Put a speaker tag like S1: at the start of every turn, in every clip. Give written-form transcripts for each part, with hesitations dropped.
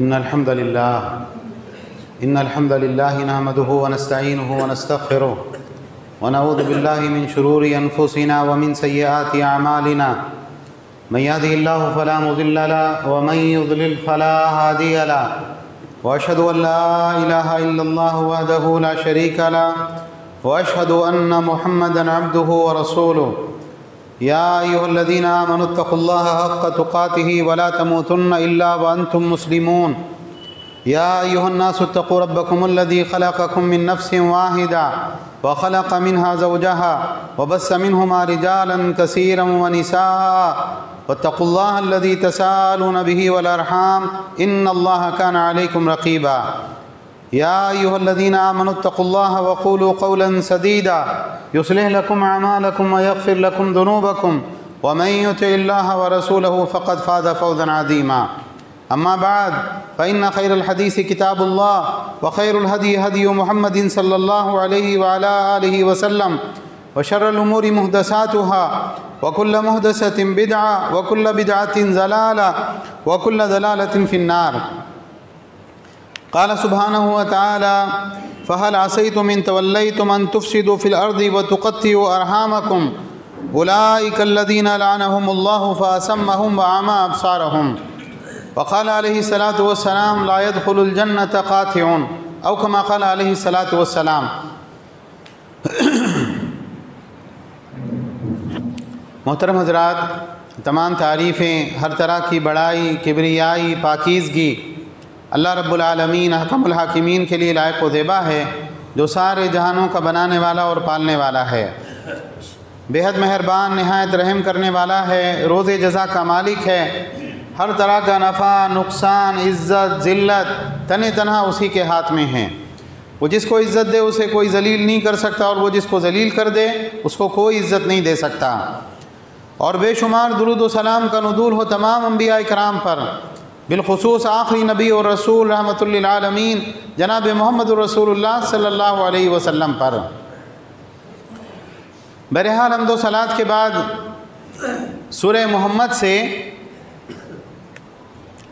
S1: إن الحمد لله نحمده ونستعينه ونستغفره ونعوذ بالله من شرور أنفسنا ومن سيئات أعمالنا من يهده الله فلا مضل له ومن يضلل فلا هادي له وأشهد أن لا إله إلا الله وحده لا شريك له وأشهد أن محمدا عبده ورسوله يا أيها الذين آمنوا اتقوا الله حق تقاته ولا تموتن إلا وأنتم مسلمون يا أيها الناس اتقوا ربكم الذي خلقكم من نفس واحدة وخلق منها زوجها وبث منهما رجالا كثيرا ونساء واتقوا الله الذي تساءلون به والأرحام إن الله كان عليكم رقيبا يا أيها الذين آمنوا اتقوا الله وقولوا قولا سديدا يصلح لكم أعمالكم ويغفر لكم ذنوبكم ومن يطع الله ورسوله فقد فاز فوزا عظيما أما بعد فإن خير الحديث كتاب الله وخير الهدي هدي محمد صلى الله عليه وعلى آله وسلم وشر الأمور محدثاتها وكل محدثة بدعة وكل بدعة ضلالة وكل ضلالة في النار قال سبحانه وتعالى فهل عصيتم إن توليتم أن تفسدوا في الأرض وتقطعوا أرحامكم أولئك الذين لعنهم الله فأصمهم وأعمى أبصارهم وقال عليه الصلاة والسلام لا يدخل الجنة قاطع أو كما قال عليه الصلاة والسلام۔ محترم حضرات، تمام تعریفیں، ہر طرح کی بڑائی، کبریائی، پاکیزگی اللہ رب العالمین حکم الحاکمین کے لیے لائق و زیبا ہے، جو سارے جہانوں کا بنانے والا اور پالنے والا ہے، بے حد مہربان، نہایت رحم کرنے والا ہے، روز جزا کا مالک ہے، ہر طرح کا نفع، نقصان، عزت، ذلت تنہا اسی کے ہاتھ میں ہیں۔ وہ جس کو عزت دے اسے کوئی ذلیل نہیں کر سکتا، اور وہ جس کو ذلیل کر دے اس کو کوئی عزت نہیں دے سکتا۔ اور بے شمار درود و سلام کا نزول ہو تمام انبیاء کرام پر، بالخصوص آخری نبی اور رسول رحمۃ للعالمین جناب محمد رسول اللہ صلی اللہ علیہ وسلم پر۔ بہرحال حمد و صلوات کے بعد سورہ محمد سے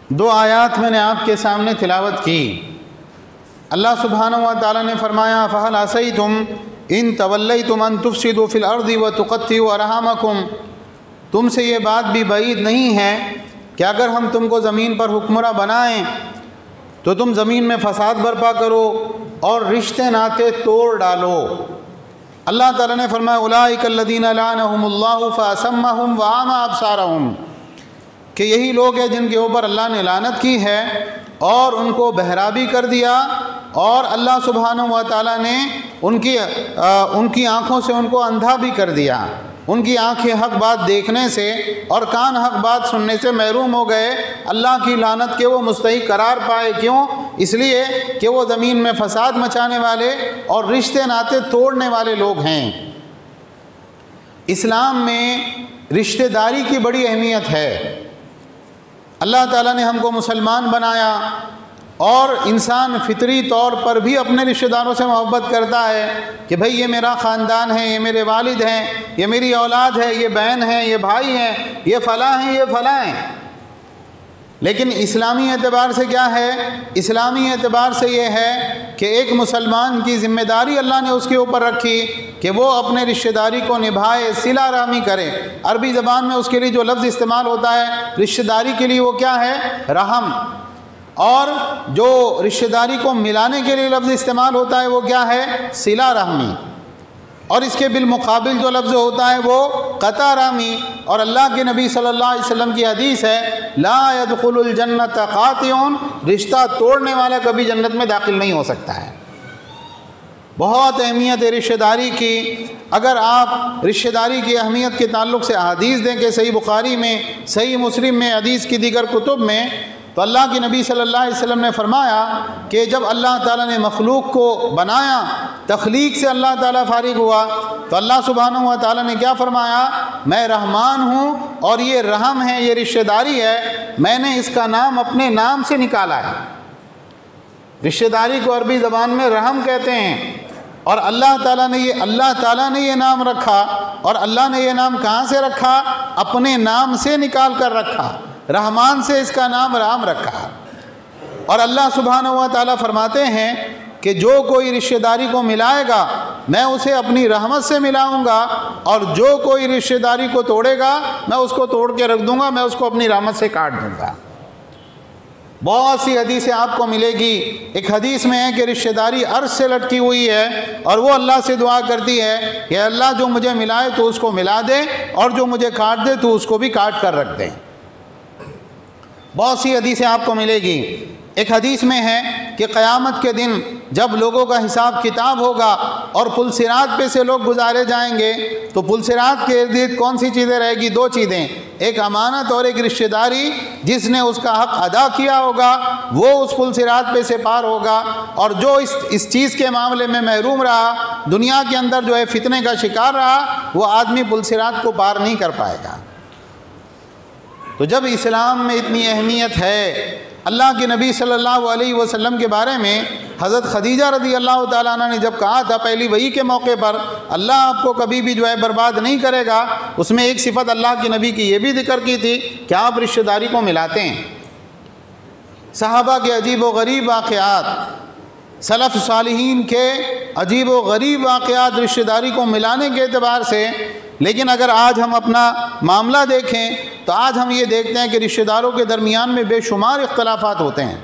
S1: دو آیات میں نے آپ کے سامنے تلاوت کی۔ اللہ سبحانہ و تعالیٰ نے فرمایا فَهَلْ عَصَيْتُمْ إِن تَوَلَّيْتُمْ أَن تُفْسِدُوا فِي الْأَرْضِ وَتُقَطِّعُوا أَرْحَامَكُمْ، تم سے یہ بات بھی بعید نہیں ہے کہ اگر ہم تم کو زمین پر حکمراں بنائیں تو تم زمین میں فساد برپا کرو اور رشتے ناطے توڑ ڈالو۔ اللہ تعالیٰ نے فرمایا اولئک الذین لعنهم اللہ فاصمهم واعمی ابصارهم، کہ یہی لوگ ہیں جن کے اوپر اللہ نے لعنت کی ہے اور ان کو بہرا بھی کر دیا، اور اللہ سبحانہ و تعالیٰ نے ان کی آنکھوں سے ان کو اندھا بھی کر دیا۔ ان کی آنکھیں حق بات دیکھنے سے اور کان حق بات سننے سے محروم ہو گئے، اللہ کی لعنت کے وہ مستحق قرار پائے۔ کیوں؟ اس لیے کہ وہ زمین میں فساد مچانے والے اور رشتے ناطے توڑنے والے لوگ ہیں۔ اسلام میں رشتہ داری کی بڑی اہمیت ہے۔ اللہ تعالیٰ نے ہم کو مسلمان بنایا، اور انسان فطری طور پر بھی اپنے رشتہ داروں سے محبت کرتا ہے کہ بھئی یہ میرا خاندان ہے، یہ میرے والد ہیں، یہ میری اولاد ہے، یہ بہن ہے، یہ بھائی ہیں، یہ فلاں ہیں، یہ فلاں ہیں۔ لیکن اسلامی اعتبار سے کیا ہے؟ اسلامی اعتبار سے یہ ہے کہ ایک مسلمان کی ذمہ داری اللہ نے اس کے اوپر رکھی کہ وہ اپنے رشتہ داری کو نبھائے، صلہ رحمی کرے۔ عربی زبان میں اس کے لیے جو لفظ استعمال ہوتا ہے رشتہ داری کے لیے وہ کیا ہے؟ رحم۔ اور جو رشتہ داری کو ملانے کے لیے لفظ استعمال ہوتا ہے وہ کیا ہے؟ صلہ رحمی۔ اور اس کے بالمقابل جو لفظ ہوتا ہے وہ قطع رحمی۔ اور اللہ کے نبی صلی اللہ علیہ وسلم کی حدیث ہے لا يدخل الجنت قاطع، رشتہ توڑنے والا کبھی جنت میں داخل نہیں ہو سکتا ہے۔ بہت اہمیت ہے رشتہ داری کی۔ اگر آپ رشتہ داری کی اہمیت کے تعلق سے احادیث دیں کہ صحیح بخاری میں، صحیح مسلم میں، حدیث کی دیگر کتب میں، تو اللہ کے نبی صلی اللہ علیہ وسلم نے فرمایا کہ جب اللہ تعالیٰ نے مخلوق کو بنایا، تخلیق سے اللہ تعالیٰ فارغ ہوا، تو اللہ سبحانہ و تعالیٰ نے کیا فرمایا؟ میں رحمان ہوں اور یہ رحم ہے، یہ رشتہ داری ہے، میں نے اس کا نام اپنے نام سے نکالا ہے۔ رشتہ داری کو عربی زبان میں رحم کہتے ہیں، اور اللہ تعالیٰ نے یہ نام رکھا، اور اللہ نے یہ نام کہاں سے رکھا؟ اپنے نام سے نکال کر رکھا۔ رحمان سے اس کا نام رحم رکھا۔ اور اللہ سبحانہ و تعالیٰ فرماتے ہیں کہ جو کوئی رشتہ داری کو ملائے گا میں اسے اپنی رحمت سے ملاؤں گا، اور جو کوئی رشتہ داری کو توڑے گا میں اس کو توڑ کے رکھ دوں گا، میں اس کو اپنی رحمت سے کاٹ دوں گا۔ بہت سی حدیثیں آپ کو ملے گی۔ ایک حدیث میں ہے کہ رشتہ داری عرش سے لٹکی ہوئی ہے اور وہ اللہ سے دعا کرتی ہے کہ اللہ جو مجھے ملائے تو اس کو ملا دے، اور جو مجھے کاٹ دے تو اس کو بھی کاٹ کر رکھ دے۔ بہت سی حدیثیں آپ کو ملے گی۔ ایک حدیث میں ہے کہ قیامت کے دن جب لوگوں کا حساب کتاب ہوگا اور پل صراط پہ سے لوگ گزارے جائیں گے تو پل صراط کے ارد گرد کون سی چیزیں رہے گی؟ دو چیزیں، ایک امانت اور ایک رشتہ داری۔ جس نے اس کا حق ادا کیا ہوگا وہ اس پل صراط پہ سے پار ہوگا، اور جو اس چیز کے معاملے میں محروم رہا، دنیا کے اندر جو ہے فتنے کا شکار رہا، وہ آدمی پل صراط کو پار نہیں کر پائے گا۔ تو جب اسلام میں اتنی اہمیت ہے، اللہ کے نبی صلی اللہ علیہ وسلم کے بارے میں حضرت خدیجہ رضی اللہ تعالیٰ عنہ نے جب کہا تھا پہلی وحی کے موقع پر اللہ آپ کو کبھی بھی جو ہے برباد نہیں کرے گا، اس میں ایک صفت اللہ کے نبی کی یہ بھی ذکر کی تھی کہ آپ رشتہ داری کو ملاتے ہیں۔ صحابہ کے عجیب و غریب واقعات، سلف صالحین کے عجیب و غریب واقعات رشتہ داری کو ملانے کے اعتبار سے۔ لیکن اگر آج ہم اپنا معاملہ دیکھیں تو آج ہم یہ دیکھتے ہیں کہ رشتہ داروں کے درمیان میں بے شمار اختلافات ہوتے ہیں۔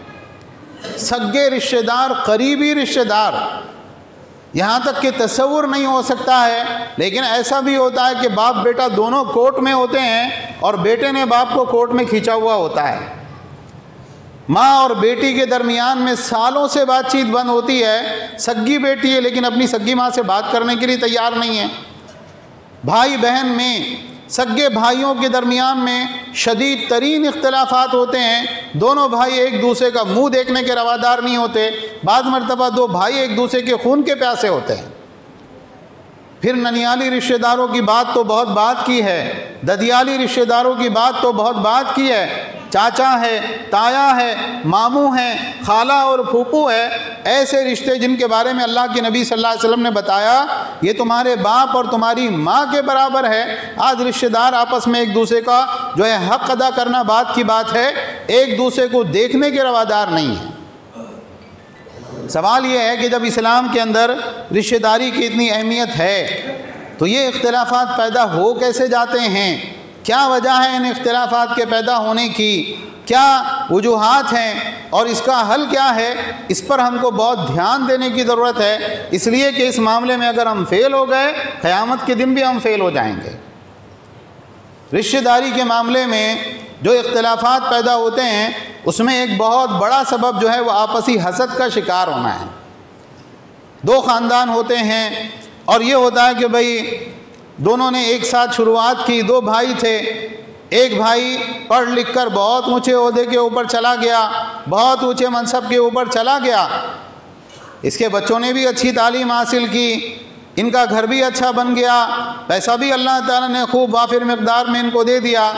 S1: سگے رشتہ دار، قریبی رشتہ دار، یہاں تک کہ تصور نہیں ہو سکتا ہے، لیکن ایسا بھی ہوتا ہے کہ باپ بیٹا دونوں کورٹ میں ہوتے ہیں اور بیٹے نے باپ کو کورٹ میں کھینچا ہوا ہوتا ہے۔ ماں اور بیٹی کے درمیان میں سالوں سے بات چیت بند ہوتی ہے، سگی بیٹی ہے لیکن اپنی سگی ماں سے بات کرنے کے لیے تیار نہیں ہے۔ بھائی بہن میں، سگے بھائیوں کے درمیان میں شدید ترین اختلافات ہوتے ہیں، دونوں بھائی ایک دوسرے کا منہ دیکھنے کے روادار نہیں ہوتے، بعض مرتبہ دو بھائی ایک دوسرے کے خون کے پیاسے ہوتے ہیں۔ پھر ننیالی رشتہ داروں کی بات تو بہت بات کی ہے، ددیالی رشتہ داروں کی بات تو بہت بات کی ہے، چاچا ہے، تایا ہے، ماموں ہے، خالہ اور پھوپھو ہے، ایسے رشتے جن کے بارے میں اللہ کے نبی صلی اللہ علیہ وسلم نے بتایا یہ تمہارے باپ اور تمہاری ماں کے برابر ہے۔ آج رشتہ دار آپس میں ایک دوسرے کا جو ہے حق ادا کرنا بات کی بات ہے، ایک دوسرے کو دیکھنے کے روادار نہیں ہے۔ سوال یہ ہے کہ جب اسلام کے اندر رشتہ داری کی اتنی اہمیت ہے تو یہ اختلافات پیدا ہو کیسے جاتے ہیں؟ کیا وجہ ہے ان اختلافات کے پیدا ہونے کی؟ کیا وجوہات ہیں اور اس کا حل کیا ہے؟ اس پر ہم کو بہت دھیان دینے کی ضرورت ہے، اس لیے کہ اس معاملے میں اگر ہم فیل ہو گئے قیامت کے دن بھی ہم فیل ہو جائیں گے۔ رشتہ داری کے معاملے میں جو اختلافات پیدا ہوتے ہیں اس میں ایک بہت بڑا سبب جو ہے وہ آپسی حسد کا شکار ہونا ہے۔ دو خاندان ہوتے ہیں اور یہ ہوتا ہے کہ بھئی دونوں نے ایک ساتھ شروعات کی، دو بھائی تھے، ایک بھائی پڑھ لکھ کر بہت اونچے عہدے کے اوپر چلا گیا، بہت اونچے منصب کے اوپر چلا گیا، اس کے بچوں نے بھی اچھی تعلیم حاصل کی، ان کا گھر بھی اچھا بن گیا، پیسہ بھی اللہ تعالیٰ نے خوب وافر مقدار میں ان کو دے دیا،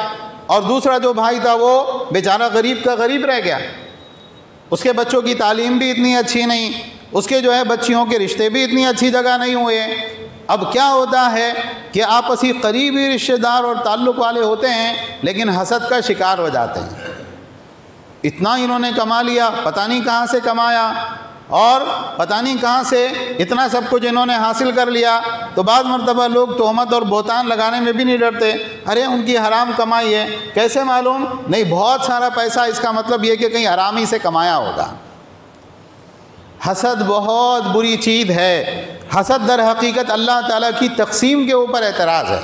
S1: اور دوسرا جو بھائی تھا وہ بیچارہ غریب کا غریب رہ گیا، اس کے بچوں کی تعلیم بھی اتنی اچھی نہیں، اس کے جو ہے بچیوں کے رشتے بھی اتنی اچھی جگہ نہیں ہوئے۔ اب کیا ہوتا ہے کہ آپسی قریبی رشتہ دار اور تعلق والے ہوتے ہیں لیکن حسد کا شکار ہو جاتے ہیں۔ اتنا انہوں نے کما لیا، پتہ نہیں کہاں سے کمایا، اور پتہ نہیں کہاں سے اتنا سب کچھ انہوں نے حاصل کر لیا، تو بعض مرتبہ لوگ تہمت اور بہتان لگانے میں بھی نہیں ڈرتے، ارے ان کی حرام کمائی ہے، کیسے معلوم؟ نہیں، بہت سارا پیسہ، اس کا مطلب یہ کہ کہیں حرامی سے کمایا ہوگا۔ حسد بہت بری چیز ہے۔ حسد در حقیقت اللہ تعالیٰ کی تقسیم کے اوپر اعتراض ہے۔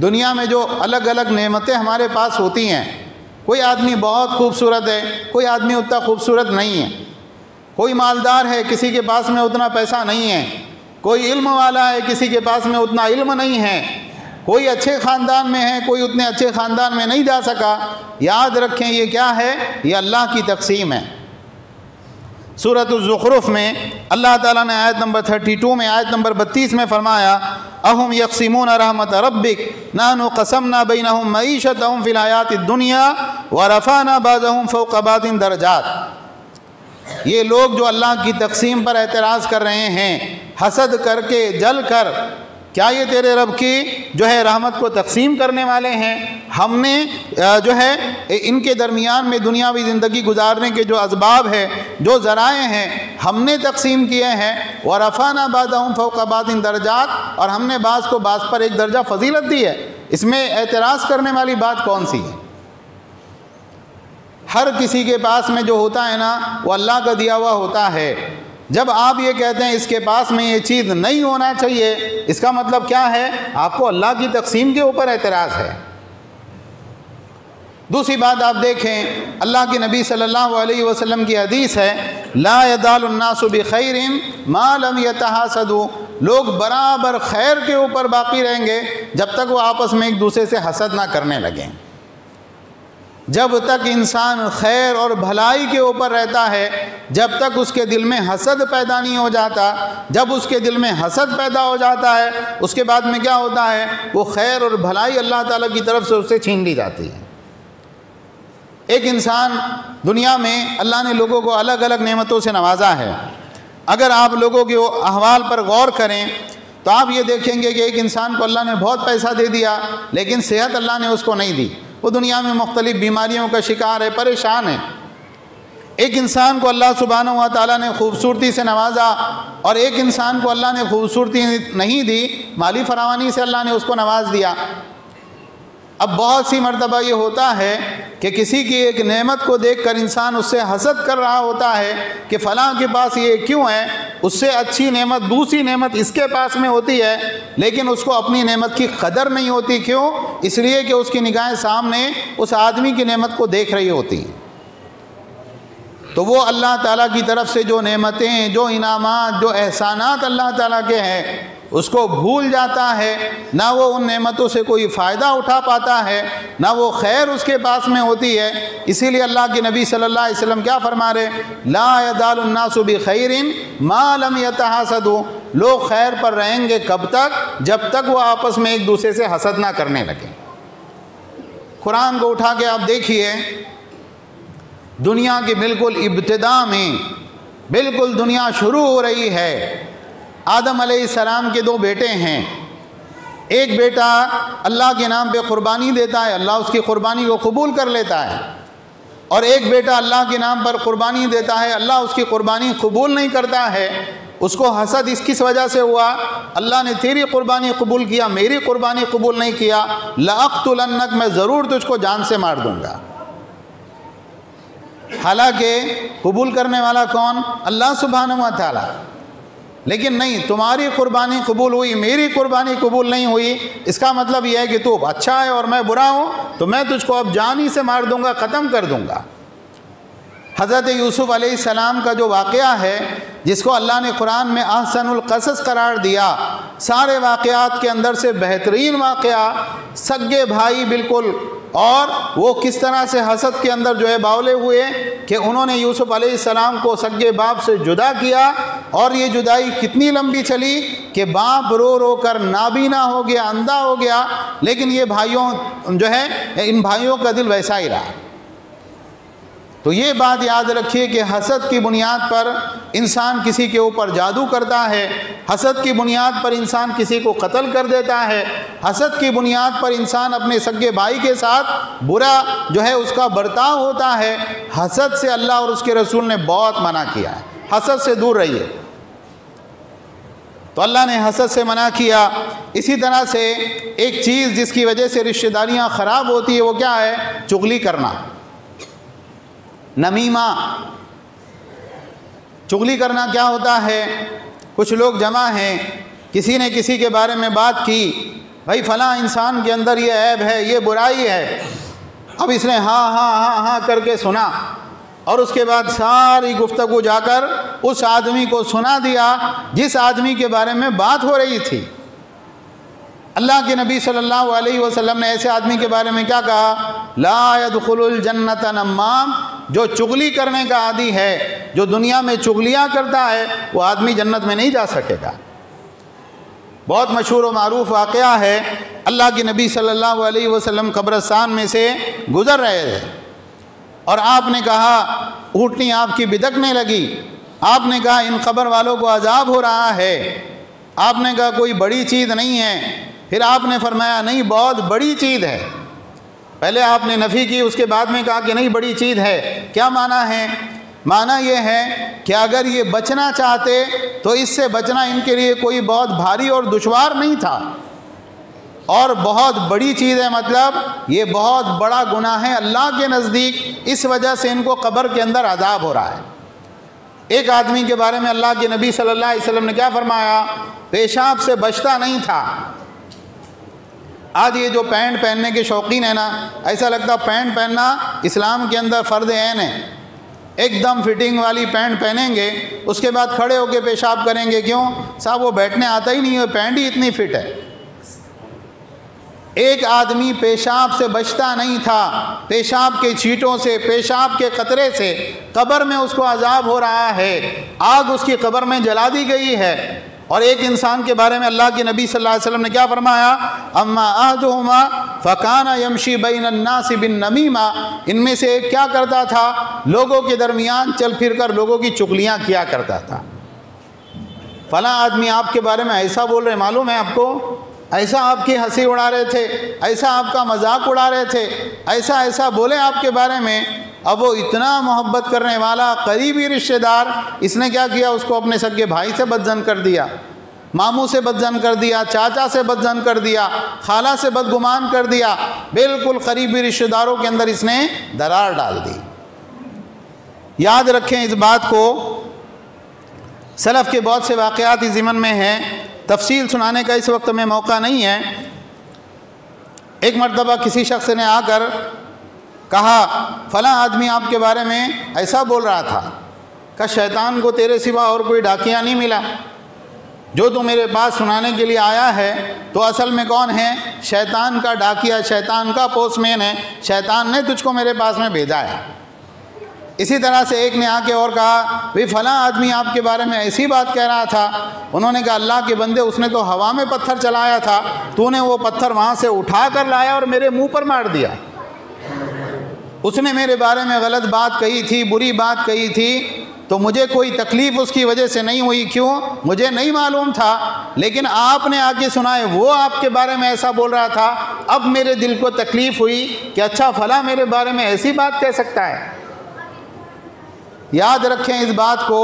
S1: دنیا میں جو الگ الگ نعمتیں ہمارے پاس ہوتی ہیں، کوئی آدمی بہت خوبصورت ہے، کوئی آدمی اتنا خوبصورت نہیں ہے، کوئی مالدار ہے، کسی کے پاس میں اتنا پیسہ نہیں ہے، کوئی علم والا ہے، کسی کے پاس میں اتنا علم نہیں ہے، کوئی اچھے خاندان میں ہے، کوئی اتنے اچھے خاندان میں نہیں جا سکا۔ یاد رکھیں یہ کیا ہے؟ یہ اللہ کی تقسیم ہے۔ سورۃ الزخرف میں اللہ تعالیٰ نے آیت نمبر 32 میں، آیت نمبر 32 میں فرمایا اَهُمْ يَقْسِمُونَ رَحْمَةَ رَبِّكَ نَحْنُ قَسَمْنَا بَيْنَهُمْ مَعِيشَتَهُمْ فِي الْحَيَاةِ الدُّنْيَا وَرَفَعْنَا بَعْضَهُمْ فَوْقَ بَعْضٍ دَرَجَاتٍ۔ یہ لوگ جو اللہ کی تقسیم پر اعتراض کر رہے ہیں، حسد کر کے، جل کر کیا یہ تیرے رب کی جو ہے رحمت کو تقسیم کرنے والے ہیں؟ ہم نے جو ہے ان کے درمیان میں دنیاوی زندگی گزارنے کے جو اسباب ہے، جو ذرائع ہیں، ہم نے تقسیم کیے ہیں۔ وَرَفَعْنَا بَعْضَهُمْ فَوْقَ بَعْضٍ دَرَجَاتٍ، اور ہم نے بعض کو بعض پر ایک درجہ فضیلت دی ہے۔ اس میں اعتراض کرنے والی بات کون سی ہے؟ ہر کسی کے پاس میں جو ہوتا ہے نا وہ اللہ کا دیا ہوا ہوتا ہے۔ جب آپ یہ کہتے ہیں اس کے پاس میں یہ چیز نہیں ہونا چاہیے، اس کا مطلب کیا ہے؟ آپ کو اللہ کی تقسیم کے اوپر اعتراض ہے۔ دوسری بات آپ دیکھیں، اللہ کے نبی صلی اللہ علیہ وسلم کی حدیث ہے، لا يزال الناس بخیر ما لم يتحاسدوا، لوگ برابر خیر کے اوپر باقی رہیں گے جب تک وہ آپس میں ایک دوسرے سے حسد نہ کرنے لگیں۔ جب تک انسان خیر اور بھلائی کے اوپر رہتا ہے، جب تک اس کے دل میں حسد پیدا نہیں ہو جاتا، جب اس کے دل میں حسد پیدا ہو جاتا ہے، اس کے بعد میں کیا ہوتا ہے؟ وہ خیر اور بھلائی اللہ تعالیٰ کی طرف سے اس سے چھین لی جاتی ہے۔ ایک انسان دنیا میں اللہ نے لوگوں کو الگ الگ نعمتوں سے نوازا ہے۔ اگر آپ لوگوں کے احوال پر غور کریں تو آپ یہ دیکھیں گے کہ ایک انسان کو اللہ نے بہت پیسہ دے دیا لیکن صحت اللہ نے اس کو نہیں دی، وہ دنیا میں مختلف بیماریوں کا شکار ہے، پریشان ہے۔ ایک انسان کو اللہ سبحانہ و تعالیٰ نے خوبصورتی سے نوازا اور ایک انسان کو اللہ نے خوبصورتی نہیں دی، مالی فراوانی سے اللہ نے اس کو نواز دیا۔ اب بہت سی مرتبہ یہ ہوتا ہے کہ کسی کی ایک نعمت کو دیکھ کر انسان اس سے حسد کر رہا ہوتا ہے کہ فلاں کے پاس یہ کیوں ہے، اس سے اچھی نعمت، دوسری نعمت اس کے پاس میں ہوتی ہے، لیکن اس کو اپنی نعمت کی قدر نہیں ہوتی۔ کیوں؟ اس لیے کہ اس کی نگاہیں سامنے اس آدمی کی نعمت کو دیکھ رہی ہوتی ہیں۔ تو وہ اللہ تعالیٰ کی طرف سے جو نعمتیں، جو انعامات، جو احسانات اللہ تعالیٰ کے ہیں، اس کو بھول جاتا ہے، نہ وہ ان نعمتوں سے کوئی فائدہ اٹھا پاتا ہے، نہ وہ خیر اس کے پاس میں ہوتی ہے۔ اسی لیے اللہ کے نبی صلی اللہ علیہ وسلم کیا فرما رہے؟ لا يزال الناس بخیر ما لم يتحاسدوا، لوگ خیر پر رہیں گے کب تک؟ جب تک وہ آپس میں ایک دوسرے سے حسد نہ کرنے لگیں۔ قرآن کو اٹھا کے آپ دیکھیے، دنیا کی بالکل ابتدا میں، بالکل دنیا شروع ہو رہی ہے، آدم علیہ السلام کے دو بیٹے ہیں۔ ایک بیٹا اللہ کے نام پہ قربانی دیتا ہے، اللہ اس کی قربانی کو قبول کر لیتا ہے، اور ایک بیٹا اللہ کے نام پر قربانی دیتا ہے، اللہ اس کی قربانی قبول نہیں کرتا ہے۔ اس کو حسد اس کس وجہ سے ہوا؟ اللہ نے تیری قربانی قبول کیا، میری قربانی قبول نہیں کیا، لَأَقْتُلَنَّكَ، میں ضرور تجھ کو جان سے مار دوں گا۔ حالانکہ قبول کرنے والا کون؟ اللہ سبحانہ و تعالیٰ۔ لیکن نہیں، تمہاری قربانی قبول ہوئی، میری قربانی قبول نہیں ہوئی، اس کا مطلب یہ ہے کہ تو اچھا ہے اور میں برا ہوں، تو میں تجھ کو اب جان ہی سے مار دوں گا، ختم کر دوں گا۔ حضرت یوسف علیہ السلام کا جو واقعہ ہے، جس کو اللہ نے قرآن میں احسن القصص قرار دیا، سارے واقعات کے اندر سے بہترین واقعہ، سگے بھائی بالکل، اور وہ کس طرح سے حسد کے اندر جو ہے باولے ہوئے کہ انہوں نے یوسف علیہ السلام کو سگے باپ سے جدا کیا، اور یہ جدائی کتنی لمبی چلی کہ باپ رو رو کر نابینا ہو گیا، اندھا ہو گیا، لیکن یہ بھائیوں جو ہے، ان بھائیوں کا دل ویسا ہی رہا۔ تو یہ بات یاد رکھیے کہ حسد کی بنیاد پر انسان کسی کے اوپر جادو کرتا ہے، حسد کی بنیاد پر انسان کسی کو قتل کر دیتا ہے، حسد کی بنیاد پر انسان اپنے سگے بھائی کے ساتھ برا جو ہے اس کا برتاؤ ہوتا ہے۔ حسد سے اللہ اور اس کے رسول نے بہت منع کیا ہے، حسد سے دور رہیے۔ تو اللہ نے حسد سے منع کیا۔ اسی طرح سے ایک چیز جس کی وجہ سے رشتہ داریاں خراب ہوتی ہے، وہ کیا ہے؟ چغلی کرنا، نمیمہ۔ چغلی کرنا کیا ہوتا ہے؟ کچھ لوگ جمع ہیں، کسی نے کسی کے بارے میں بات کی، بھائی فلاں انسان کے اندر یہ عیب ہے، یہ برائی ہے، اب اس نے ہاں ہاں ہاں ہاں کر کے سنا، اور اس کے بعد ساری گفتگو جا کر اس آدمی کو سنا دیا جس آدمی کے بارے میں بات ہو رہی تھی۔ اللہ کے نبی صلی اللہ علیہ وسلم نے ایسے آدمی کے بارے میں کیا کہا؟ لا يدخل الجنت نمام، جو چغلی کرنے کا عادی ہے، جو دنیا میں چغلیاں کرتا ہے، وہ آدمی جنت میں نہیں جا سکے گا۔ بہت مشہور و معروف واقعہ ہے، اللہ کے نبی صلی اللہ علیہ وسلم قبرستان میں سے گزر رہے تھے، اور آپ نے کہا، اونٹنی آپ کی بدکنے لگی، آپ نے کہا ان قبر والوں کو عذاب ہو رہا ہے۔ آپ نے کہا کوئی بڑی چیز نہیں ہے، پھر آپ نے فرمایا نہیں بہت بڑی چیز ہے۔ پہلے آپ نے نفی کی، اس کے بعد میں کہا کہ نہیں بڑی چیز ہے۔ کیا معنی ہے؟ معنی یہ ہے کہ اگر یہ بچنا چاہتے تو اس سے بچنا ان کے لیے کوئی بہت بھاری اور دشوار نہیں تھا، اور بہت بڑی چیز ہے، مطلب یہ بہت بڑا گناہ ہے اللہ کے نزدیک، اس وجہ سے ان کو قبر کے اندر عذاب ہو رہا ہے۔ ایک آدمی کے بارے میں اللہ کے نبی صلی اللہ علیہ وسلم نے کیا فرمایا؟ پیشاب سے بچتا نہیں تھا۔ آج یہ جو پینٹ پہننے کے شوقین ہیں نا، ایسا لگتا پینٹ پہننا اسلام کے اندر فرض عین ہے، ایک دم فٹنگ والی پینٹ پہنیں گے، اس کے بعد کھڑے ہو کے پیشاب کریں گے، کیوں؟ صاحب وہ بیٹھنے آتا ہی نہیں ہے، پینٹ ہی اتنی فٹ ہے۔ ایک آدمی پیشاب سے بچتا نہیں تھا، پیشاب کے چھینٹوں سے، پیشاب کے قطرے سے قبر میں اس کو عذاب ہو رہا ہے، آگ اس کی قبر میں جلا دی گئی ہے۔ اور ایک انسان کے بارے میں اللہ کے نبی صلی اللہ علیہ وسلم نے کیا فرمایا؟ اما احدہما فکان یمشی بین الناس بالنمیمہ، ان میں سے ایک کیا کرتا تھا؟ لوگوں کے درمیان چل پھر کر لوگوں کی چغلیاں کیا کرتا تھا۔ فلاں آدمی آپ کے بارے میں ایسا بول رہے، معلوم ہے آپ کو؟ ایسا آپ کی ہنسی اڑا رہے تھے، ایسا آپ کا مذاق اڑا رہے تھے، ایسا بولے آپ کے بارے میں۔ اب وہ اتنا محبت کرنے والا قریبی رشتہ دار، اس نے کیا کیا؟ اس کو اپنے سگے بھائی سے بدظن کر دیا، ماموں سے بدظن کر دیا، چاچا سے بدظن کر دیا، خالہ سے بدگمان کر دیا، بالکل قریبی رشتہ داروں کے اندر اس نے درار ڈال دی۔ یاد رکھیں اس بات کو، سلف کے بہت سے واقعات اس ضمن میں ہیں، تفصیل سنانے کا اس وقت میں موقع نہیں ہے۔ ایک مرتبہ کسی شخص نے آ کر کہا فلاں آدمی آپ کے بارے میں ایسا بول رہا تھا، کہ شیطان کو تیرے سوا اور کوئی ڈاکیہ نہیں ملا، جو تو میرے پاس سنانے کے لیے آیا ہے تو اصل میں کون ہے؟ شیطان کا ڈاکیہ، شیطان کا پوسٹ مین ہے، شیطان نے تجھ کو میرے پاس میں بھیجا ہے۔ اسی طرح سے ایک نے آ کے اور کہا بھئی فلاں آدمی آپ کے بارے میں ایسی بات کہہ رہا تھا۔ انہوں نے کہا اللہ کے بندے، اس نے تو ہوا میں پتھر چلایا تھا، تو نے وہ پتھر وہاں سے اٹھا کر لایا اور میرے منہ پر مار دیا۔ اس نے میرے بارے میں غلط بات کہی تھی، بری بات کہی تھی، تو مجھے کوئی تکلیف اس کی وجہ سے نہیں ہوئی، کیوں؟ مجھے نہیں معلوم تھا، لیکن آپ نے آ کے سنائے وہ آپ کے بارے میں ایسا بول رہا تھا، اب میرے دل کو تکلیف ہوئی کہ اچھا فلاں میرے بارے میں ایسی بات کہہ سکتا ہے۔ یاد رکھیں اس بات کو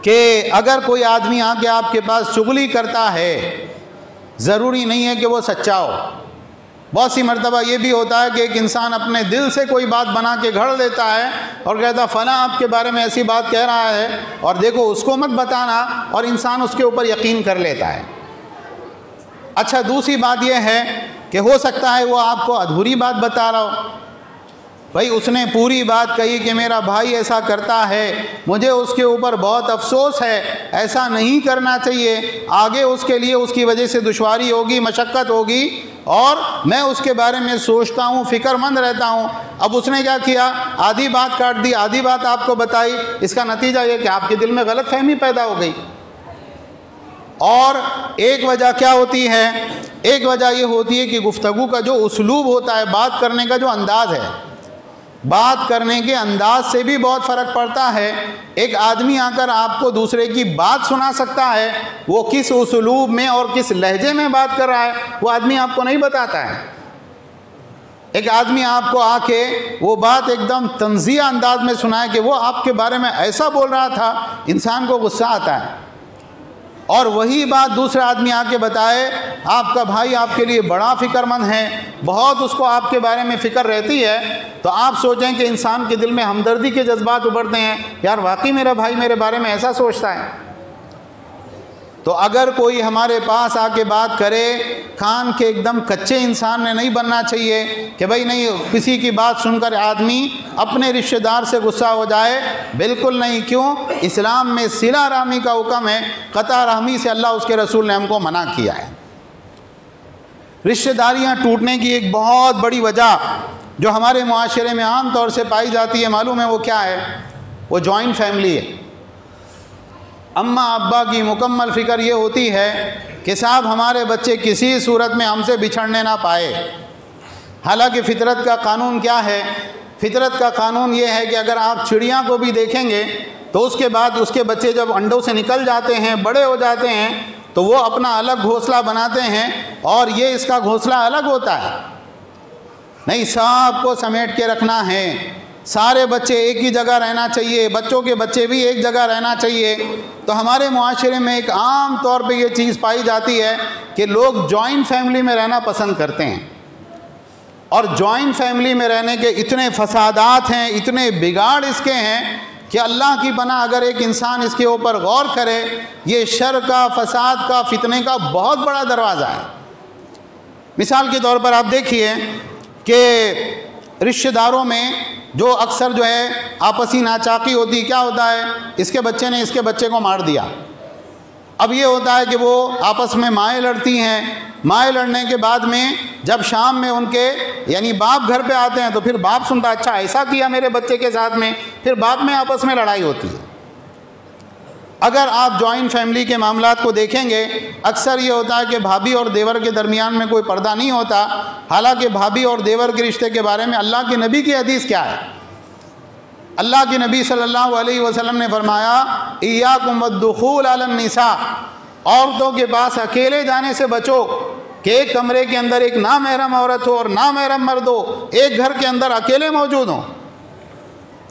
S1: کہ اگر کوئی آدمی آ کے آپ کے پاس چغلی کرتا ہے، ضروری نہیں ہے کہ وہ سچا ہو۔ بہت سی مرتبہ یہ بھی ہوتا ہے کہ ایک انسان اپنے دل سے کوئی بات بنا کے گھڑ دیتا ہے اور کہتا فلاں آپ کے بارے میں ایسی بات کہہ رہا ہے اور دیکھو اس کو مت بتانا، اور انسان اس کے اوپر یقین کر لیتا ہے۔ اچھا دوسری بات یہ ہے کہ ہو سکتا ہے وہ آپ کو ادھوری بات بتا رہا ہو، بھائی اس نے پوری بات کہی کہ میرا بھائی ایسا کرتا ہے، مجھے اس کے اوپر بہت افسوس ہے، ایسا نہیں کرنا چاہیے، آگے اس کے لیے اس کی وجہ سے دشواری ہوگی، مشقت ہوگی، اور میں اس کے بارے میں سوچتا ہوں، فکر مند رہتا ہوں۔ اب اس نے کیا کیا؟ آدھی بات کاٹ دی، آدھی بات آپ کو بتائی، اس کا نتیجہ یہ کہ آپ کے دل میں غلط فہمی پیدا ہو گئی۔ اور ایک وجہ کیا ہوتی ہے؟ ایک وجہ یہ ہوتی ہے کہ گفتگو کا جو اسلوب ہوتا ہے، بات کرنے کا جو انداز ہے، بات کرنے کے انداز سے بھی بہت فرق پڑتا ہے۔ ایک آدمی آ کر آپ کو دوسرے کی بات سنا سکتا ہے، وہ کس اسلوب میں اور کس لہجے میں بات کر رہا ہے وہ آدمی آپ کو نہیں بتاتا ہے۔ ایک آدمی آپ کو آ کے وہ بات ایک دم طنزیہ انداز میں سنائے کہ وہ آپ کے بارے میں ایسا بول رہا تھا، انسان کو غصہ آتا ہے۔ اور وہی بات دوسرا آدمی آ کے بتائے آپ کا بھائی آپ کے لیے بڑا فکر مند ہے، بہت اس کو آپ کے بارے میں فکر رہتی ہے، تو آپ سوچیں کہ انسان کے دل میں ہمدردی کے جذبات ابھرتے ہیں، یار واقعی میرا بھائی میرے بارے میں ایسا سوچتا ہے۔ تو اگر کوئی ہمارے پاس آ کے بات کرے، کان کے ایک دم کچے انسان نے نہیں بننا چاہیے کہ بھائی نہیں کسی کی بات سن کر آدمی اپنے رشتہ دار سے غصہ ہو جائے، بالکل نہیں۔ کیوں؟ اسلام میں صلہ رحمی کا حکم ہے، قطع رحمی سے اللہ اس کے رسول نے ہم کو منع کیا ہے۔ رشتہ داریاں ٹوٹنے کی ایک بہت بڑی وجہ جو ہمارے معاشرے میں عام طور سے پائی جاتی ہے، معلوم ہے وہ کیا ہے؟ وہ جوائنٹ فیملی ہے۔ اماں ابا کی مکمل فکر یہ ہوتی ہے کہ صاحب ہمارے بچے کسی صورت میں ہم سے بچھڑنے نہ پائے۔ حالانکہ فطرت کا قانون کیا ہے؟ فطرت کا قانون یہ ہے کہ اگر آپ چڑیاں کو بھی دیکھیں گے تو اس کے بعد اس کے بچے جب انڈوں سے نکل جاتے ہیں، بڑے ہو جاتے ہیں، تو وہ اپنا الگ گھونسلہ بناتے ہیں اور یہ اس کا گھونسلہ الگ ہوتا ہے۔ نہیں، سب کو سمیٹ کے رکھنا ہے، سارے بچے ایک ہی جگہ رہنا چاہیے، بچوں کے بچے بھی ایک جگہ رہنا چاہیے۔ تو ہمارے معاشرے میں ایک عام طور پہ یہ چیز پائی جاتی ہے کہ لوگ جوائنٹ فیملی میں رہنا پسند کرتے ہیں، اور جوائنٹ فیملی میں رہنے کے اتنے فسادات ہیں، اتنے بگاڑ اس کے ہیں کہ اللہ کی پناہ اگر ایک انسان اس کے اوپر غور کرے، یہ شر کا، فساد کا، فتنے کا بہت بڑا دروازہ ہے۔ مثال کے طور پر آپ دیکھیے کہ رشتہ داروں میں جو اکثر جو ہے آپسی ناچاقی ہوتی، کیا ہوتا ہے، اس کے بچے نے اس کے بچے کو مار دیا۔ اب یہ ہوتا ہے کہ وہ آپس میں مائیں لڑتی ہیں، مائیں لڑنے کے بعد میں جب شام میں ان کے یعنی باپ گھر پہ آتے ہیں تو پھر باپ سنتا، اچھا ایسا کیا میرے بچے کے ساتھ میں، پھر باپ میں آپس میں لڑائی ہوتی ہے۔ اگر آپ جوائنٹ فیملی کے معاملات کو دیکھیں گے، اکثر یہ ہوتا ہے کہ بھابھی اور دیور کے درمیان میں کوئی پردہ نہیں ہوتا، حالانکہ بھابھی اور دیور کے رشتے کے بارے میں اللہ کے نبی کی حدیث کیا ہے؟ اللہ کے نبی صلی اللہ علیہ وسلم نے فرمایا، ایاکم والدخول علی النساء، عورتوں کے پاس اکیلے جانے سے بچو، کہ ایک کمرے کے اندر ایک نامحرم عورت ہو اور نامحرم مرد ہو، ایک گھر کے اندر اکیلے موجود ہوں۔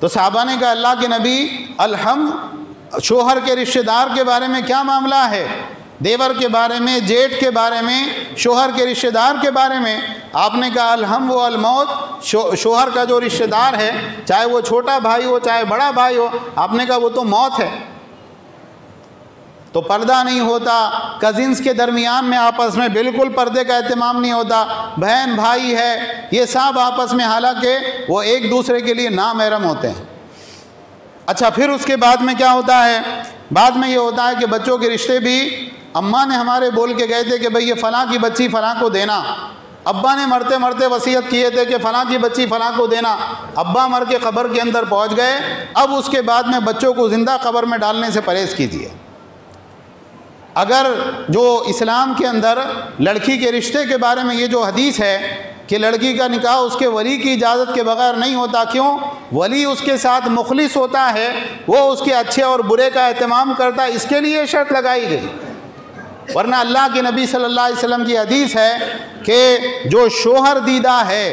S1: تو صحابہ نے کہا، اللہ کے نبی، شوہر کے رشتہ دار کے بارے میں کیا معاملہ ہے؟ دیور کے بارے میں، جیٹھ کے بارے میں، شوہر کے رشتہ دار کے بارے میں؟ آپ نے کہا الحم و الموت، شوہر کا جو رشتہ دار ہے، چاہے وہ چھوٹا بھائی ہو چاہے بڑا بھائی ہو، آپ نے کہا وہ تو موت ہے۔ تو پردہ نہیں ہوتا، کزنز کے درمیان میں آپس میں بالکل پردے کا اہتمام نہیں ہوتا، بہن بھائی ہے، یہ سب آپس میں حالانکہ وہ ایک دوسرے کے لیے نامحرم ہوتے ہیں۔ اچھا، پھر اس کے بعد میں کیا ہوتا ہے؟ بعد میں یہ ہوتا ہے کہ بچوں کے رشتے بھی، اماں نے ہمارے بول کے گئے تھے کہ بھئی یہ فلاں کی بچی فلاں کو دینا، ابا نے مرتے مرتے وصیت کیے تھے کہ فلاں کی بچی فلاں کو دینا، ابا مر کے قبر کے اندر پہنچ گئے، اب اس کے بعد میں بچوں کو زندہ قبر میں ڈالنے سے پرہیز کیجیے۔ اگر جو اسلام کے اندر لڑکی کے رشتے کے بارے میں یہ جو حدیث ہے کہ لڑکی کا نکاح اس کے ولی کی اجازت کے بغیر نہیں ہوتا، کیوں؟ ولی اس کے ساتھ مخلص ہوتا ہے، وہ اس کے اچھے اور برے کا اہتمام کرتا ہے، اس کے لیے شرط لگائی گئی۔ ورنہ اللہ کے نبی صلی اللہ علیہ وسلم کی حدیث ہے کہ جو شوہر دیدہ ہے،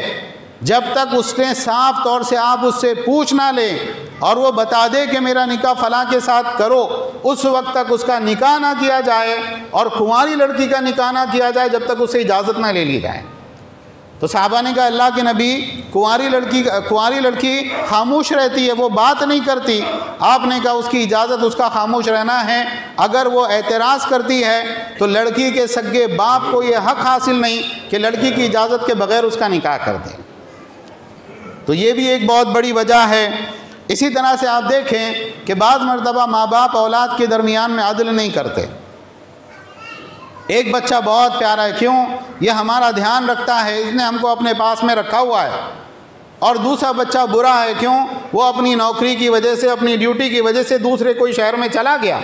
S1: جب تک اس نے صاف طور سے آپ اس سے پوچھ نہ لیں اور وہ بتا دے کہ میرا نکاح فلاں کے ساتھ کرو، اس وقت تک اس کا نکاح نہ کیا جائے، اور کنواری لڑکی کا نکاح نہ کیا جائے جب تک اس سے اجازت نہ لے لی جائے۔ تو صحابہ نے کہا اللہ کے نبی، کنواری لڑکی خاموش رہتی ہے، وہ بات نہیں کرتی، آپ نے کہا اس کی اجازت اس کا خاموش رہنا ہے، اگر وہ اعتراض کرتی ہے تو لڑکی کے سگے باپ کو یہ حق حاصل نہیں کہ لڑکی کی اجازت کے بغیر اس کا نکاح کر دیں۔ تو یہ بھی ایک بہت بڑی وجہ ہے۔ اسی طرح سے آپ دیکھیں کہ بعض مرتبہ ماں باپ اولاد کے درمیان میں عدل نہیں کرتے۔ ایک بچہ بہت پیارا ہے، کیوں؟ یہ ہمارا دھیان رکھتا ہے، اس نے ہم کو اپنے پاس میں رکھا ہوا ہے، اور دوسرا بچہ برا ہے، کیوں؟ وہ اپنی نوکری کی وجہ سے، اپنی ڈیوٹی کی وجہ سے دوسرے کوئی شہر میں چلا گیا۔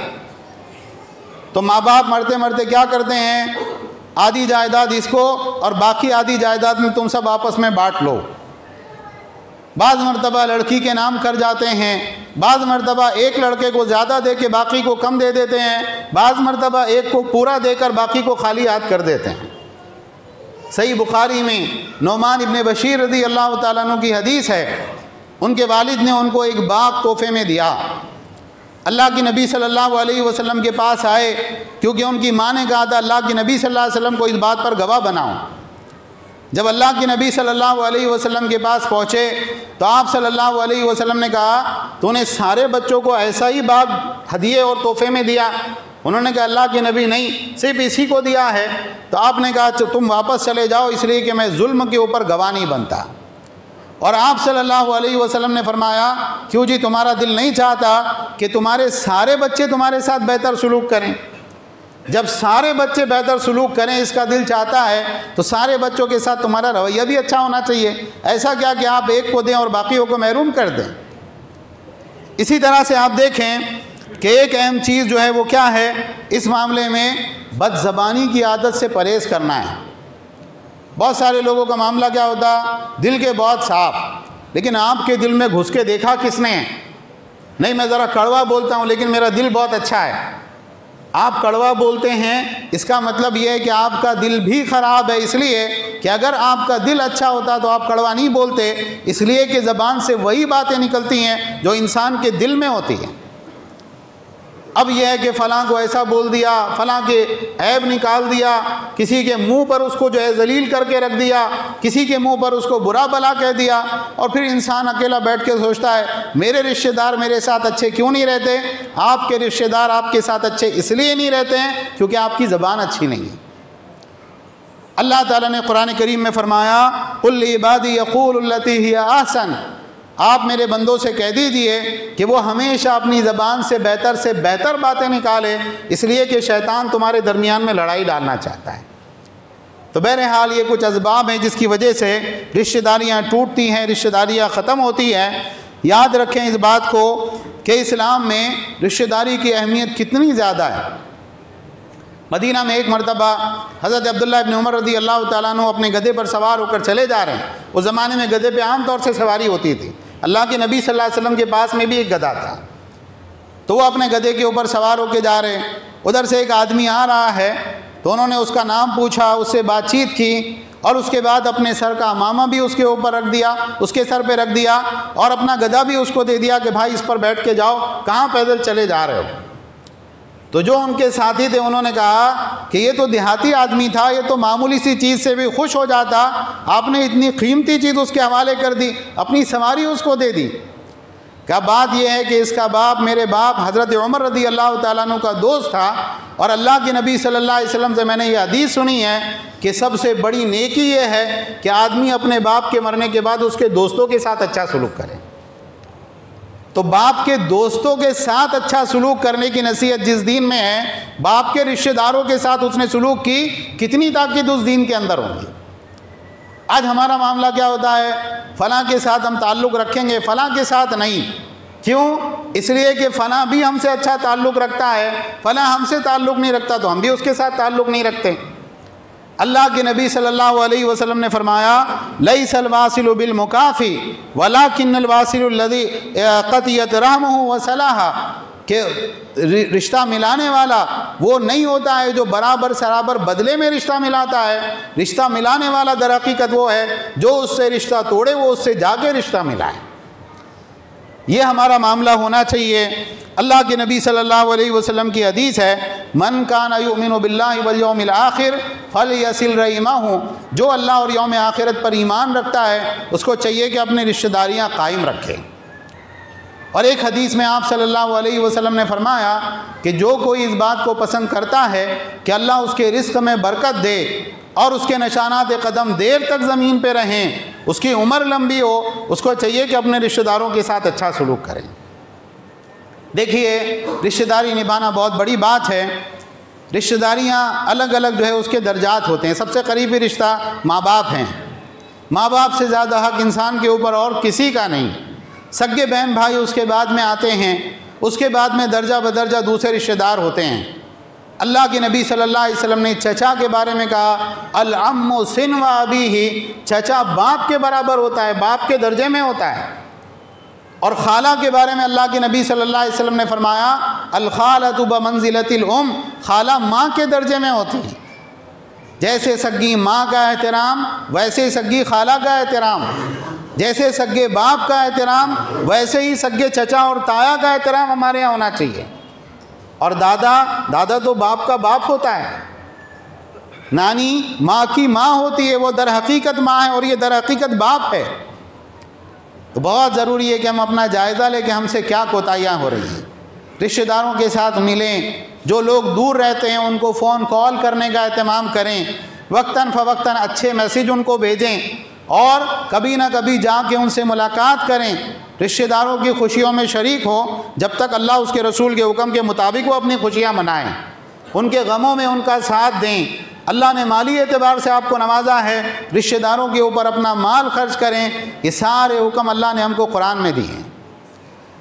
S1: تو ماں باپ مرتے مرتے کیا کرتے ہیں؟ آدھی جائیداد اس کو اور باقی آدھی جائیداد میں تم سب آپس میں بانٹ لو۔ بعض مرتبہ لڑکی کے نام کر جاتے ہیں، بعض مرتبہ ایک لڑکے کو زیادہ دے کے باقی کو کم دے دیتے ہیں، بعض مرتبہ ایک کو پورا دے کر باقی کو خالی ہاتھ کر دیتے ہیں۔ صحیح بخاری میں نعمان ابن بشیر رضی اللہ تعالیٰ عنہ کی حدیث ہے، ان کے والد نے ان کو ایک باغ تحفے میں دیا۔ اللہ کے نبی صلی اللہ علیہ وسلم کے پاس آئے، کیونکہ ان کی ماں نے کہا تھا اللہ کے نبی صلی اللہ علیہ وسلم کو اس بات پر گواہ بناؤ۔ جب اللہ کے نبی صلی اللہ علیہ وسلم کے پاس پہنچے تو آپ صلی اللہ علیہ وسلم نے کہا تو نے سارے بچوں کو ایسا ہی باغ ہدیے اور تحفے میں دیا؟ انہوں نے کہا اللہ کے نبی نہیں، صرف اسی کو دیا ہے۔ تو آپ نے کہا تم واپس چلے جاؤ، اس لیے کہ میں ظلم کے اوپر گواہ نہیں بنتا۔ اور آپ صلی اللہ علیہ وسلم نے فرمایا کیوں جی، تمہارا دل نہیں چاہتا کہ تمہارے سارے بچے تمہارے ساتھ بہتر سلوک کریں؟ جب سارے بچے بہتر سلوک کریں اس کا دل چاہتا ہے تو سارے بچوں کے ساتھ تمہارا رویہ بھی اچھا ہونا چاہیے، ایسا کیا کہ آپ ایک کو دیں اور باقیوں کو محروم کر دیں۔ اسی طرح سے آپ دیکھیں کہ ایک اہم چیز جو ہے وہ کیا ہے، اس معاملے میں بد زبانی کی عادت سے پرہیز کرنا ہے۔ بہت سارے لوگوں کا معاملہ کیا ہوتا، دل کے بہت صاف، لیکن آپ کے دل میں گھس کے دیکھا کس نے؟ نہیں میں ذرا کڑوا بولتا ہوں لیکن میرا دل بہت اچھا ہے. آپ کڑوا بولتے ہیں اس کا مطلب یہ ہے کہ آپ کا دل بھی خراب ہے، اس لیے کہ اگر آپ کا دل اچھا ہوتا تو آپ کڑوا نہیں بولتے، اس لیے کہ زبان سے وہی باتیں نکلتی ہیں جو انسان کے دل میں ہوتی ہیں. اب یہ ہے کہ فلاں کو ایسا بول دیا، فلاں کے عیب نکال دیا، کسی کے منہ پر اس کو جو ہے ذلیل کر کے رکھ دیا، کسی کے منہ پر اس کو برا بلا کہہ دیا، اور پھر انسان اکیلا بیٹھ کے سوچتا ہے میرے رشتہ دار میرے ساتھ اچھے کیوں نہیں رہتے؟ آپ کے رشتہ دار آپ کے ساتھ اچھے اس لیے نہیں رہتے ہیں کیونکہ آپ کی زبان اچھی نہیں ہے. اللہ تعالیٰ نے قرآن کریم میں فرمایا قُلْ لِعِبَادِي يَقُولُ الَّتِي هِيَ أَحْسَنُ، آپ میرے بندوں سے کہہ دیجئے کہ وہ ہمیشہ اپنی زبان سے بہتر باتیں نکالے، اس لیے کہ شیطان تمہارے درمیان میں لڑائی ڈالنا چاہتا ہے. تو بہرحال یہ کچھ اسباب ہیں جس کی وجہ سے رشتہ داریاں ٹوٹتی ہیں، رشتہ داریاں ختم ہوتی ہیں. یاد رکھیں اس بات کو کہ اسلام میں رشتہ داری کی اہمیت کتنی زیادہ ہے. مدینہ میں ایک مرتبہ حضرت عبداللہ ابن عمر رضی اللہ تعالیٰ عنہ اپنے گدھے پر سوار ہو کر چلے جا رہے ہیں. اس زمانے میں گدھے پہ عام طور سے سواری ہوتی تھی. اللہ کے نبی صلی اللہ علیہ وسلم کے پاس میں بھی ایک گدھا تھا، تو وہ اپنے گدھے کے اوپر سوار ہو کے جا رہے ہیں. ادھر سے ایک آدمی آ رہا ہے تو انہوں نے اس کا نام پوچھا، اس سے بات چیت کی، اور اس کے بعد اپنے سر کا امامہ بھی اس کے اوپر رکھ دیا، اس کے سر پہ رکھ دیا، اور اپنا گدھا بھی اس کو دے دیا کہ بھائی اس پر بیٹھ کے جاؤ، کہاں پیدل چلے جا رہے ہو؟ تو جو ان کے ساتھی تھے انہوں نے کہا کہ یہ تو دیہاتی آدمی تھا، یہ تو معمولی سی چیز سے بھی خوش ہو جاتا، آپ نے اتنی قیمتی چیز اس کے حوالے کر دی، اپنی سواری اس کو دے دی. کیا بات یہ ہے کہ اس کا باپ میرے باپ حضرت عمر رضی اللہ تعالیٰ عنہ کا دوست تھا، اور اللہ کے نبی صلی اللہ علیہ وسلم سے میں نے یہ حدیث سنی ہے کہ سب سے بڑی نیکی یہ ہے کہ آدمی اپنے باپ کے مرنے کے بعد اس کے دوستوں کے ساتھ اچھا سلوک کرے. تو باپ کے دوستوں کے ساتھ اچھا سلوک کرنے کی نصیحت جس دین میں ہے، باپ کے رشتہ داروں کے ساتھ اس نے سلوک کی، کتنی طاقت اس دین کے اندر ہوگی. آج ہمارا معاملہ کیا ہوتا ہے؟ فلاں کے ساتھ ہم تعلق رکھیں گے، فلاں کے ساتھ نہیں. کیوں؟ اس لیے کہ فلاں بھی ہم سے اچھا تعلق رکھتا ہے، فلاں ہم سے تعلق نہیں رکھتا تو ہم بھی اس کے ساتھ تعلق نہیں رکھتے. اللہ کے نبی صلی اللہ علیہ وسلم نے فرمایا لیس الواصل بالمکافی ولکن الواصل الذی قطعت رحمہ وصلہ، کہ رشتہ ملانے والا وہ نہیں ہوتا ہے جو برابر سرابر بدلے میں رشتہ ملاتا ہے. رشتہ ملانے والا در حقیقت وہ ہے جو اس سے رشتہ توڑے وہ اس سے جا کے رشتہ ملائے. یہ ہمارا معاملہ ہونا چاہیے. اللہ کے نبی صلی اللہ علیہ وسلم کی حدیث ہے من کان یؤمن باللہ والیوم الآخر فلیصل رحمہ، جو اللہ اور یوم آخرت پر ایمان رکھتا ہے اس کو چاہیے کہ اپنے رشتہ داریاں قائم رکھے. اور ایک حدیث میں آپ صلی اللہ علیہ وسلم نے فرمایا کہ جو کوئی اس بات کو پسند کرتا ہے کہ اللہ اس کے رزق میں برکت دے اور اس کے نشانات قدم دیر تک زمین پہ رہیں، اس کی عمر لمبی ہو، اس کو چاہیے کہ اپنے رشتہ داروں کے ساتھ اچھا سلوک کریں. دیکھیے رشتہ داری نبھانا بہت بڑی بات ہے. رشتہ داریاں الگ الگ جو ہے اس کے درجات ہوتے ہیں. سب سے قریبی رشتہ ماں باپ ہیں. ماں باپ سے زیادہ حق انسان کے اوپر اور کسی کا نہیں. سگے بہن بھائی اس کے بعد میں آتے ہیں، اس کے بعد میں درجہ بدرجہ دوسرے رشتہ دار ہوتے ہیں. اللہ کے نبی صلی اللہ علیہ وسلم نے چچا کے بارے میں کہا العم سن و ابیہ، چچا باپ کے برابر ہوتا ہے، باپ کے درجے میں ہوتا ہے. اور خالہ کے بارے میں اللہ کے نبی صلی اللہ علیہ وسلم نے فرمایا الخالۃ بمنزلۃ الام، خالہ ماں کے درجے میں ہوتی ہے. جیسے سگی ماں کا احترام ویسے سگی خالہ کا احترام، جیسے سگے باپ کا احترام ویسے ہی سگے چچا اور تایا کا احترام ہمارے یہاں ہونا چاہیے. اور دادا تو باپ کا باپ ہوتا ہے. نانی ماں کی ماں ہوتی ہے، وہ در حقیقت ماں ہے اور یہ در حقیقت باپ ہے. تو بہت ضروری ہے کہ ہم اپنا جائزہ لیں کہ ہم سے کیا کوتاہیاں ہو رہی ہیں. رشتہ داروں کے ساتھ ملیں، جو لوگ دور رہتے ہیں ان کو فون کال کرنے کا اہتمام کریں، وقتاً فوقتاً اچھے میسیج ان کو بھیجیں، اور کبھی نہ کبھی جا کے ان سے ملاقات کریں. رشتہ داروں کی خوشیوں میں شریک ہوں جب تک اللہ اس کے رسول کے حکم کے مطابق وہ اپنی خوشیاں منائیں. ان کے غموں میں ان کا ساتھ دیں. اللہ نے مالی اعتبار سے آپ کو نوازا ہے، رشتہ داروں کے اوپر اپنا مال خرچ کریں. یہ سارے حکم اللہ نے ہم کو قرآن میں دیے ہیں.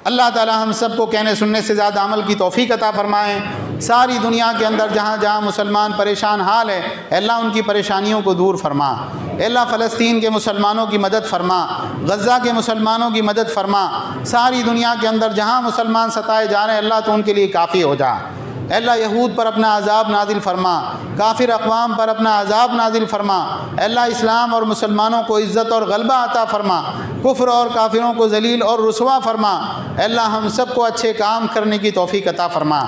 S1: اللہ تعالی ہم سب کو کہنے سننے سے زیادہ عمل کی توفیق عطا فرمائیں. ساری دنیا کے اندر جہاں جہاں مسلمان پریشان حال ہے اللہ ان کی پریشانیوں کو دور فرما۔ اللہ فلسطین کے مسلمانوں کی مدد فرما، غزہ کے مسلمانوں کی مدد فرما، ساری دنیا کے اندر جہاں مسلمان ستائے جا رہے ہیں اللہ تو ان کے لیے کافی ہو جا۔ اللہ یہود پر اپنا عذاب نازل فرما، کافر اقوام پر اپنا عذاب نازل فرما۔ اللہ اسلام اور مسلمانوں کو عزت اور غلبہ عطا فرما، کفر اور کافروں کو ذلیل اور رسوا فرما۔ اللہ ہم سب کو اچھے کام کرنے کی توفیق عطا فرما،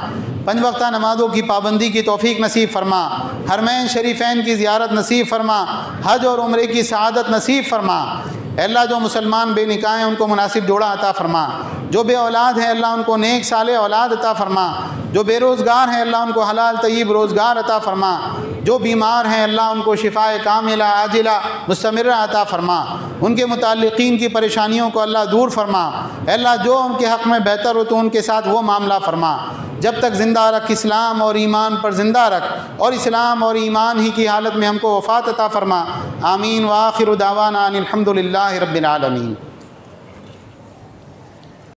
S1: 5 وقتہ نمازوں کی پابندی کی توفیق نصیب فرما، حرمین شریفین کی زیارت نصیب فرما، حج اور عمرے کی سعادت نصیب فرما۔ اللہ جو مسلمان بے نکاح ہیں ان کو مناسب جوڑا عطا فرما، جو بے اولاد ہیں اللہ ان کو نیک صالح اولاد عطا فرما، جو بے روزگار ہیں اللہ ان کو حلال طیب روزگار عطا فرما، جو بیمار ہیں اللہ ان کو شفائے کاملہ عاجلہ مستمرہ عطا فرما، ان کے متعلقین کی پریشانیوں کو اللہ دور فرما۔ اللہ جو ان کے حق میں بہتر ہو تو ان کے ساتھ وہ معاملہ فرما۔ جب تک زندہ رکھ اسلام اور ایمان پر زندہ رکھ، اور اسلام اور ایمان ہی کی حالت میں ہم کو وفات عطا فرما۔ آمین وآخر دعوانا ان الحمد للہ رب العالمین۔